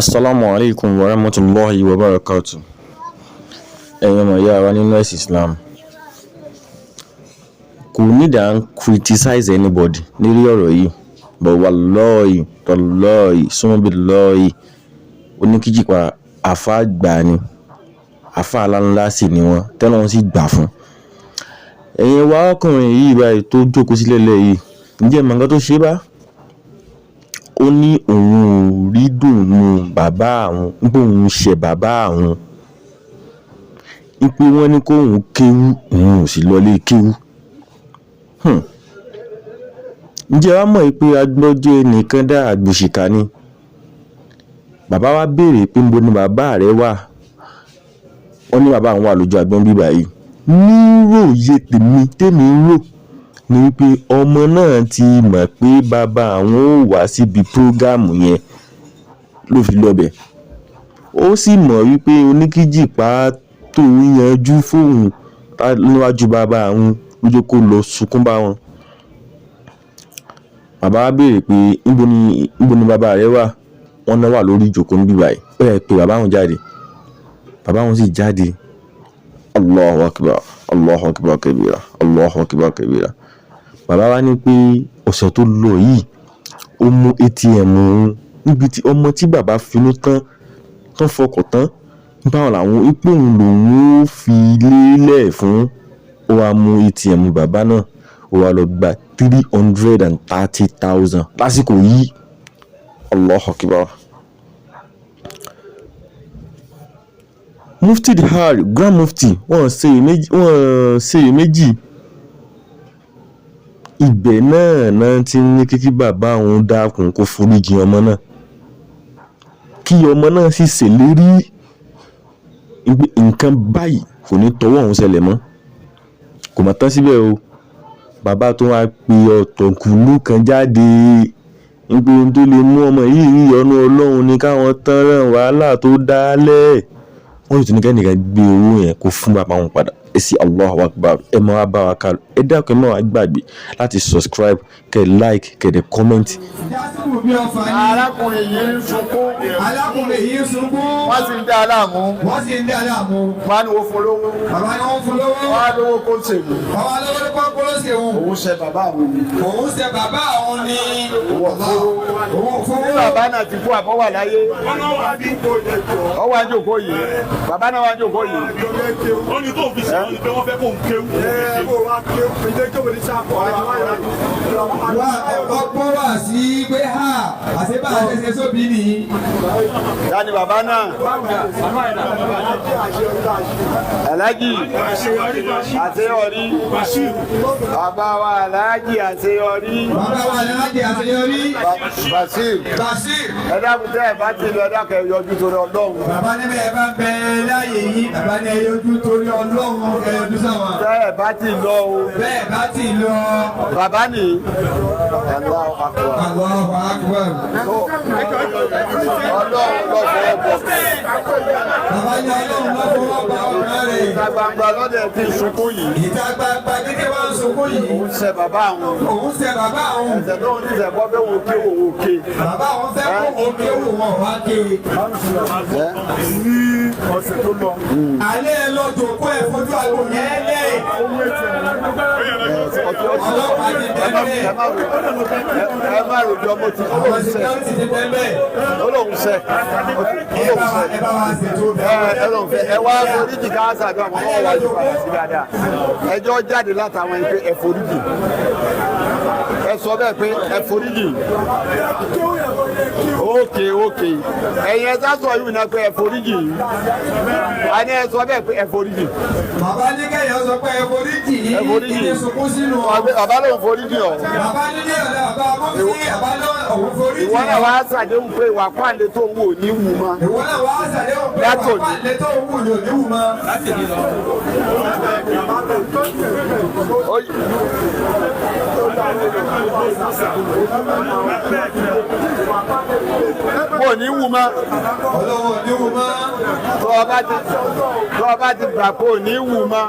Assalamu alaikum wa rahmatullahi wa barakatuh. Ẹ̀yin ọmọ ìyá wa nínú ẹ̀sìn Islam. Kò need à ń criticize anybody lórí ọ̀rọ̀ yìí. But wallahi, tallahi, summa billahi, oníkíjìpá àfáà àgbà ni. Àfáà ńlá sì ni wọ́n. Tẹ́lẹ̀ sì gbà fún. Ẹ̀yin wa ọkùnrin yìí báyìí tó jókòó sílẹ̀ lẹ̀ yìí. Ǹjẹ́ mọ̀ nǹkan tó ṣe bá? Ó ní òun ò rí dùnnú bàbá àwọn, pé òun ṣe bàbá àwọn. Pé wọ́n ní kóun kéwú, òun ò sì lọlé kéwú. Ǹjẹ́ wàá mọ̀ pé agbọ́jọ́ ẹnìkan dá àgbòṣìkà ni? Bàbá wa béèrè pé níbo ni bàbá rẹ̀ wà? Wọ́n ní bàbá àwọn wà lójú agbọ́n bíbá yìí. Níròyé tèmi ń rò ni wípé ọmọ náà ti mọ̀ pé bàbá àwọn ò wá síbi prógámù yẹn ló fi lọ́bẹ̀. Ó sì mọ̀ wípé oníkíjìpá tó ń yanjú fóun níwájú bàbá àwọn lójó kó lọ sunkún bá wọn. Bàbá wa béèrè pé níbo ni bàbá rẹ̀ wà? Wọ́n náà wà lórí ìjókòó níbí báyìí. Ó yẹ pé bàbá wọn jáde. Bàbá wọn sì jáde. Allahu akbar, Allahu akbar kabira, Allahu akbar kabira. Bàbá wa ní pé ọ̀sẹ̀ tó lọ yìí ó mú ATM òun níbi tí ọmọ tí bàbá finú tán fọkàn tán báwọn làwọn ipò òun lòun ó fi lélẹ̀ fún. Ó wá mú ATM bàbá náà ó wá lọ gba 330,000 lásìkò yìí. Allahu akbar. Mufti Dihar, Grand Mufti, wọ́n ṣe méjì. Ibẹ̀ náà ti ní kí bàbá òun dákun kó foríjì ọmọ náà. Kí ọmọ náà sì ṣèlérí nǹkan báyìí kò ní tọwọ́ òun ṣẹlẹ̀ mọ́. Kò mọ̀ tán síbẹ̀ o. Bàbá tó wá pe ọ̀tọ̀kùlú kan jáde nígbà ohun tó lè mú ọmọ yìí rí ìyọ́nú Ọlọ́run ní káwọn tán ràn wàhálà tó dálẹ̀. Wọ́n sì tún ní kẹ́nìkan gbé owó yẹn kó fún bàbá wọn padà. Ẹ sí Allahu Akbar. Ẹ máa wá bá wa kálọ. Ẹ dákun ẹ máa wá gbàgbé láti subscribe, kẹ́ like, kẹ́ dẹ̀ comment. Arákùnrin yìí ń sunkún. Wọ́n sì ń dá aláàmú. Bàbá ni wọ́n fún lówó. Bàbá ni wọ́n fún lówó. Wọ́n á lówó kó ṣèlú. Bàbá lówó kó ṣèlú. Òun ṣe bàbá àwọn ni. Òun ṣe bàbá àwọn ni. Òun fún. Bí bàbá náà ti kú àbọ̀wà láyé. Ó wá jókòó yìí. Bàbá náà wá jókòó yìí. Wọ́n ní tó fi ṣe wọ́n ní pé wọ́n fẹ́ kó ń kéwù. Ọgbọ́n wà sí pé àṣebà àṣẹṣe sóbì ni. Dání bàbá náà. Aláàjì àṣeyọrí. Bàbá wa aláàjì àṣeyọrí. Bàbá wa aláàjì àṣeyọrí. Basir. Ẹ dákun tẹ́ ẹ bá ti lọ ẹ dákun ẹ yọjú torí Ọlọ́run. Bàbá níbẹ̀ ẹ bá bẹ láàyè yìí. Bàbá ní ẹ yọjú torí Ọlọ́run ẹ yọjú sáwọn. Tẹ́ ẹ bá ti lọ o. Bẹ́ẹ̀ bá ti lọ. Bàbá ni. Allahu Akbar. Allahu Akbar. Ọlọ́run lọ fọwọ́ bọ̀. Bàbá ní Ọlọ́run lọ fọwọ́ bọ̀ ọ̀rẹ́ rẹ̀. Ìta gbangba lọ́dẹ̀ ti sunkún yìí. Ìta gbangba kíkẹ́ wá ń sunkún yìí. Òun ṣe bàbá àwọn. Òun ṣe bàbá àwọn. Ẹ̀sẹ̀ tó ń ṣe bọ́ fẹ́ wo ké wo ké. Bàbá àwọn fẹ́ kó wo ké wo wọn wá ké. Ní ọ̀sẹ̀ tó lọ. Alẹ́ ẹ lọ jòkó ẹ fojú àgbo yẹn lẹ̀. Ọlọ́pàá ti bẹ̀rẹ̀. Ẹ má ròjọ́ mo ti olóhùn sẹ́. Olóhùn sẹ́. Ẹ wá foríjì ká ṣàjọ àwọn ọmọ wájú padà sí dáadáa. Ẹjọ́ jáde látàwọn ẹgbẹ́ ẹ foríjì. Ẹ sọ bẹ́ẹ̀ pé ẹ foríjì. Ókè. Ẹ̀yin ẹ sá sọ yìí náà pé ẹ foríjì. A ní ẹ sọ bẹ́ẹ̀ pé ẹ foríjì. Bàbá ní kẹ́yìn sọ pé ẹ foríjì. Ẹ foríjì. Bàbá lòun foríjì ọ̀. Bàbá ní ní ọ̀dọ̀ bàbá mọ́fí bàbá lòun foríjì. Ìwọ náà wá ṣàdéhùn pé ìwà pàǹdé tó ń wò ní wù mọ́. Ìwọ náà wá ṣàdéhùn pé ìwà pàǹdé tó ń wò ní wù mọ́. Láti ní lọ. kò ní wù mọ́. ọlọ́wọ́ ní wù mọ́. tó o bá ti gbà kó ní wù mọ́.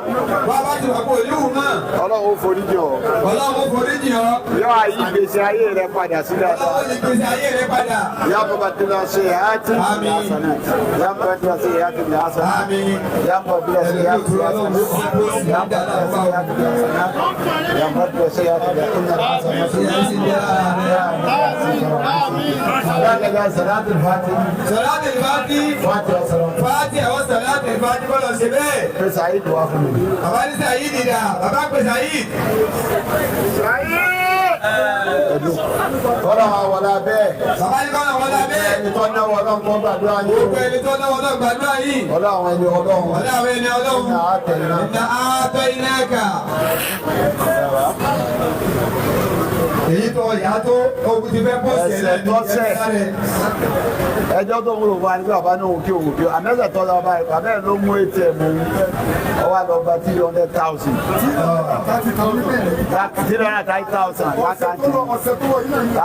bàbá ti wà kó ní wù mọ́. ọlọ́run ó forí jì ọ́. ọlọ́wọ́ forí jì ọ́. yọ àyè ìgbésí ayé rẹ padà sí dáadáa. ọlọ́wọ́ ní gbèsè ayé rẹ padà. يا مبدل السيئات بالحسنات يا مبدل السيئات بالحسنات àmín. يا مبدل السيئات بالحسنات يا مبدل السيئات بالحسنات يا صلاة الفاتحة صلاة الفاتحة. فاتحة وسلام Fatiha wa salatu al-Fatiha bọ́lọ̀ ṣe bẹ́ẹ̀. سعيد وافل Bàbá ní Saheed dà, bàbá pè Saheed. ولا ولا به Bàbá ní kọ́nà wọlé abẹ́. ẹni tó náwó ọlọ́run kọ́ gbàdúrà yìí Gbogbo ẹni tó náwó náà gbàdúrà yìí. ọlọ́run ẹni ọlọ́run Wọlé àwọn ẹni ọlọ́run. Inna a'tayna. Inna a'tainaka. Èyí tó ìyá tó ogun ti fẹ́ pọ̀ sí Ẹsẹ̀ tó sẹ̀. ẹjọ́ tó ń wúlò fún wa ní pé bàbá náà òkè òkè àmẹ́sẹ̀ tó lọ báyìí bàbá ẹ̀ ló mú atm òun ọwọ́ lọ gba 300,000 330,000 lákàntì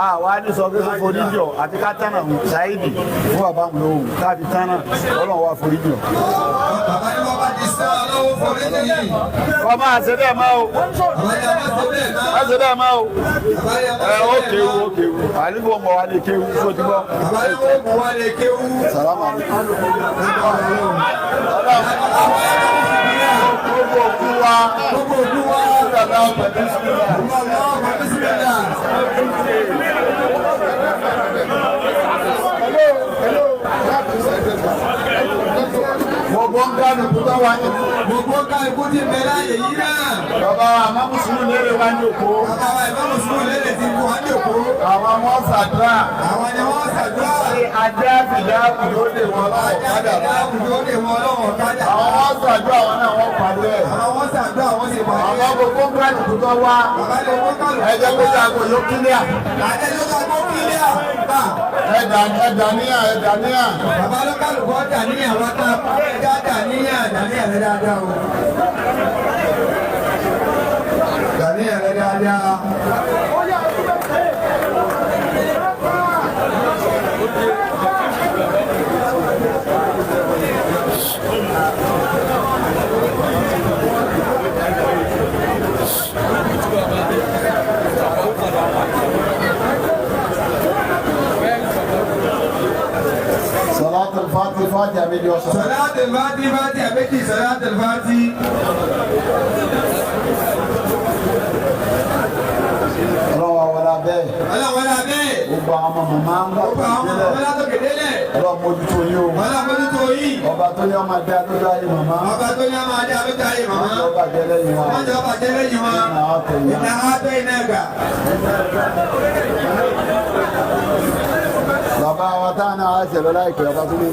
àwa ní sọ pé foríjọ àti kátánà ṣáìdì fún bàbá òun lóhùn káàbí tánà ọlọ́run wà foríjọ. Bàbá ní bàbá ti sẹ́ ọlọ́wọ́ forí nìyí. kọ́ máa ṣe bẹ́ẹ̀ máa o Bàbá ní bàbá ṣe bẹ́ẹ̀ náà. máa ṣe bẹ́ẹ̀ máa o Bàbá ní bàbá ó ṣe bẹ́ẹ̀ kéwu náà. ó kéwu àlùkò mọ̀ wá lè kéwu tó ti bọ́. Bàbá ní wọ́n mú wa lè kéwú. Sàlámù alaykum. Gbogbo òkú wa. Gbogbo òkú wa. Ìjọba ọ̀pẹ̀lú sílẹ̀. Ọlọ́wọ́ bísímílà. Gbogbo ń gbádùn tó tọ́ wa ní. Gbogbo ká ikú ti bẹ láàyè yìí náà. Bàbá wa àmọ́ Mùsùlùmí lérè wá ní òkú. Bàbá wa ìbá Mùsùlùmí lélẹ̀ ti kú wá ní òkú. Àwọn ọmọ ṣàdúrà. Àwọn ni wọ́n ṣàdúrà. Ṣé ajá fìdá kùdó lè wọ́n lọ́wọ́ kádà bá? Àwùjọ lè mọ ọlọ́wọ́ kádà. Àwọn ọmọ ṣàdúrà wọn náà wọ́n parí ẹ̀. Àwọn wọ́n ṣàdúrà wọ́n sì pàdé. Àwọn gbogbo ń gbádùn tó tọ́ wá. Bàbá ní owó kálù. Ẹ jẹ́ kó jago yóò kílíà. Àdéjọ́ ká gbó kílíà. Ẹ̀dà níyà. Bàbá ló kálù kọ́ dàníyàn wọn tán. Ẹja dàníyàn rẹ dáadáa o. Dàníyàn rẹ dáadáa. صلاة الفاتحة فاتحة مليون صلاة. صلاة الفاتحة فاتحة بيتي صلاة الفاتحة. ọlọ́wọ́ wọlé abẹ́ Ọlọ́wọ́ la bẹ́ẹ̀. gbogbo àwọn ọmọ màmá ń bá Gbogbo àwọn ọmọ wọn látòkè délẹ̀. ọlọ́wọ́ mójútó yín o Wọ́n lá mójútó yìí. ọba tó ní ọmọ ẹgbẹ́ tó dáyé màmá Ọba tó ní ọmọ adé àlójà yìí màmá. ọba jẹ́ lẹ́yìn wa Wọ́n jọ ọba jẹ́ lẹ́yìn wọn. Inna a'tayna. Inna a'tainaka. bàbá wa táwọn náà á ṣẹlẹ̀ láìpẹ́ ọba tó ní.